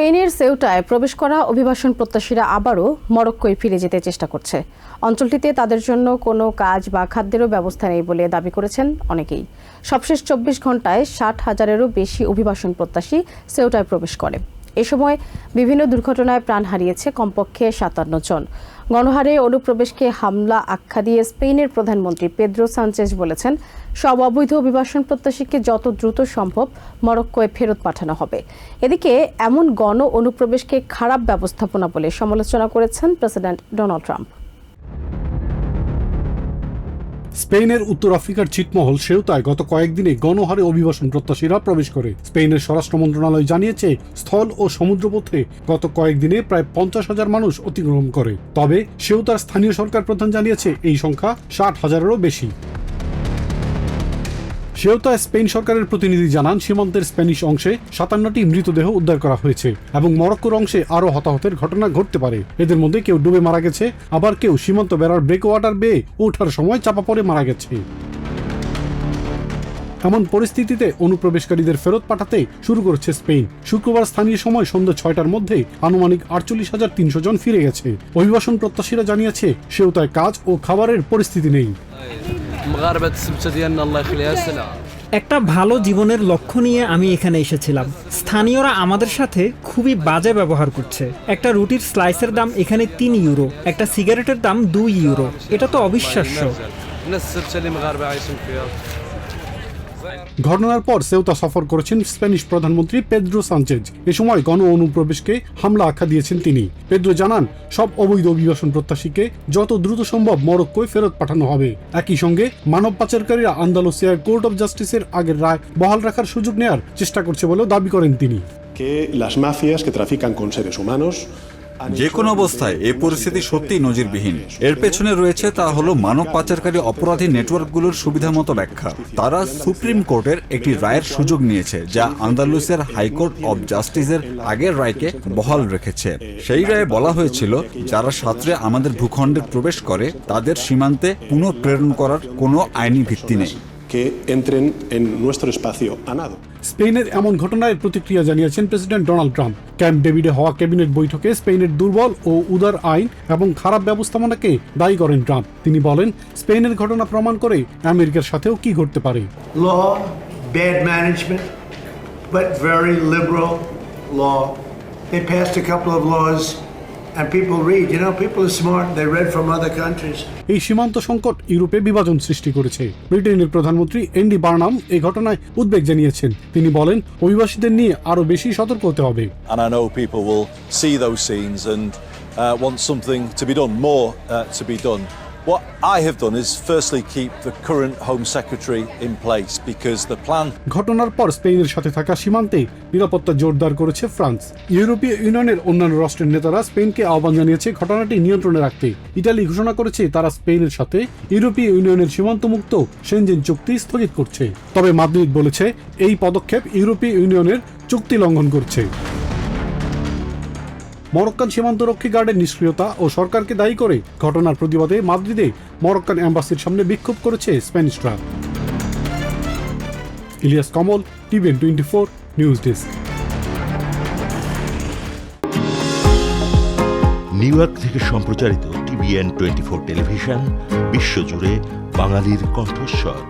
স্পেনের সেউটায় প্রবেশ করা অভিবাসন প্রত্যাশীরা আবারও মরক্কোয় ফিরে যেতে চেষ্টা করছে। অঞ্চলটিতে তাদের জন্য কোনো কাজ বা খাদ্যেরও ব্যবস্থা নেই বলে দাবি করেছেন অনেকেই। সবশেষ 24 ঘন্টায় 60,000-এরও বেশি অভিবাসন প্রত্যাশী সেউটায় প্রবেশ করে। এ সময় বিভিন্ন দুর্ঘটনায় প্রাণ হারিয়েছে কমপক্ষে 57 জন। গণহারে অনুপ্রবেশকে হামলা আখ্যা দিয়ে স্পেনের প্রধানমন্ত্রী পেদ্রো সানচেজ বলেছেন, সব অবৈধ অভিবাসন প্রত্যাশীকে যত দ্রুত সম্ভব মরক্কোয় ফেরত পাঠানো হবে। এদিকে এমন গণ অনুপ্রবেশকে খারাপ ব্যবস্থাপনা বলে সমালোচনা করেছেন প্রেসিডেন্ট ডোনাল্ড ট্রাম্প। স্পেনের উত্তর আফ্রিকার ছিটমহল সেউতায় গত কয়েকদিনে গণহারে অভিবাসন প্রত্যাশীরা প্রবেশ করে। স্পেনের স্বরাষ্ট্র মন্ত্রণালয় জানিয়েছে, স্থল ও সমুদ্রপথে গত কয়েকদিনে প্রায় 50,000 মানুষ অতিক্রম করে। তবে সেউতার স্থানীয় সরকার প্রধান জানিয়েছে এই সংখ্যা 60,000-এরও বেশি। সেউতায় স্পেন সরকারের প্রতিনিধি জানান, সীমান্তের স্প্যানিশ অংশে 57টি মৃতদেহ উদ্ধার করা হয়েছে এবং মরক্কোর অংশে আরও হতাহতের ঘটনা ঘটতে পারে। এদের মধ্যে কেউ ডুবে মারা গেছে, আবার কেউ সীমান্ত বেড়ার ব্রেকওয়াটার বেয়ে ওঠার সময় চাপা পড়ে মারা গেছে। এমন পরিস্থিতিতে অনুপ্রবেশকারীদের ফেরত পাঠাতে শুরু করেছে স্পেন। শুক্রবার স্থানীয় সময় সন্ধ্যা 6টার মধ্যে আনুমানিক 48,300 জন ফিরে গেছে। অভিবাসন প্রত্যাশীরা জানিয়েছে, সেউতায় কাজ ও খাবারের পরিস্থিতি নেই। একটা ভালো জীবনের লক্ষ্য নিয়ে আমি এখানে এসেছিলাম। স্থানীয়রা আমাদের সাথে খুবই বাজে ব্যবহার করছে। একটা রুটির স্লাইসের দাম এখানে 3 ইউরো, একটা সিগারেটের দাম 2 ইউরো। এটা তো অবিশ্বাস্য। ঘটনার পর সেউতা সফর করেছেন স্প্যানিশ প্রধানমন্ত্রী পেদ্রো সানচেজ। এ সময় গণ অনুপ্রবেশকে হামলা আখ্যা দিয়েছেন তিনি। পেদ্রো জানান, সব অবৈধ অভিবাসন প্রত্যাশীকে যত দ্রুত সম্ভব মরক্কোয় ফেরত পাঠানো হবে। একই সঙ্গে মানব পাচারকারীরা আন্দালুসিয়ার কোর্ট অব জাস্টিসের আগের রায় বহাল রাখার সুযোগ নেয়ার চেষ্টা করছে বলেও দাবি করেন তিনি। যে কোনো অবস্থায় এই পরিস্থিতি সত্যিই নজিরবিহীন। এর পেছনে রয়েছে তা হলো মানব পাচারকারী অপরাধী নেটওয়ার্কগুলোর সুবিধামতো ব্যাখ্যা। তারা সুপ্রিম কোর্টের একটি রায়ের সুযোগ নিয়েছে, যা আন্দালুসিয়ার হাইকোর্ট অব জাস্টিসের আগের রায়কে বহাল রেখেছে। সেই রায়ে বলা হয়েছিল, যারা সাঁতরে আমাদের ভূখণ্ডে প্রবেশ করে তাদের সীমান্তে পুনঃপ্রেরণ করার কোনো আইনি ভিত্তি নেই। স্পেনের এমন ঘটনায় প্রতিক্রিয়া জানিয়েছেন প্রেসিডেন্ট ডোনাল্ড ট্রাম্প। ক্যাম্প ডেভিডে হওয়া ক্যাবিনেট বৈঠকে স্পেনের দুর্বল ও উদার আইন এবং খারাপ ব্যবস্থাপনাকে দায়ী করেন ট্রাম্প। তিনি বলেন, স্পেনের ঘটনা প্রমাণ করে আমেরিকার সাথেও কি ঘটতে পারে। Law, bad management, but very liberal law. They passed a couple of laws. And people read, people are smart, they read from other countries. এই সীমান্ত সংকট ইউরোপে বিভাজন সৃষ্টি করেছে। ব্রিটেনের প্রধানমন্ত্রী এন্ডি বার্নাম এই ঘটনায় উদ্বেগ জানিয়েছেন। তিনি বলেন, অভিবাসীদের নিয়ে আরো বেশি সতর্ক হতে হবে। And I know people will see those scenes and want something to be done, more to be done. What I have done is firstly keep the current Home Secretary in place because the plan. ঘটনার পর স্পেনের সাথে থাকা সীমান্তে নিরাপত্তা জোরদার করেছে France. ইউরোপীয় ইউনিয়নের অন্যান্য রাষ্ট্রের নেতারা স্পেনকে আহ্বান জানিয়েছে ঘটনাটি নিয়ন্ত্রণে রাখতে। ইতালি ঘোষণা করেছে তারা স্পেনের সাথে ইউরোপীয় ইউনিয়নের সীমান্তমুক্ত সেনজেন চুক্তি স্থগিত করছে। তবে মাদ্রিদ বলেছে, এই পদক্ষেপ ইউরোপীয় ইউনিয়নের চুক্তি লঙ্ঘন করছে। মরক্কান সীমান্তরক্ষী গার্ডের নিষ্ক্রিয়তা ও সরকারকে দায়ী করে ঘটনার প্রতিবাদে মাদ্রিদে মরক্কান এম্বাসির সামনে বিক্ষোভ করেছে স্প্যানিশরা। Ilias Kamal, TVN 24 news desk. New York থেকে সম্প্রচারিত টিভিএন 24 টেলিভিশন বিশ্বজুড়ে বাঙালির কণ্ঠস্বর।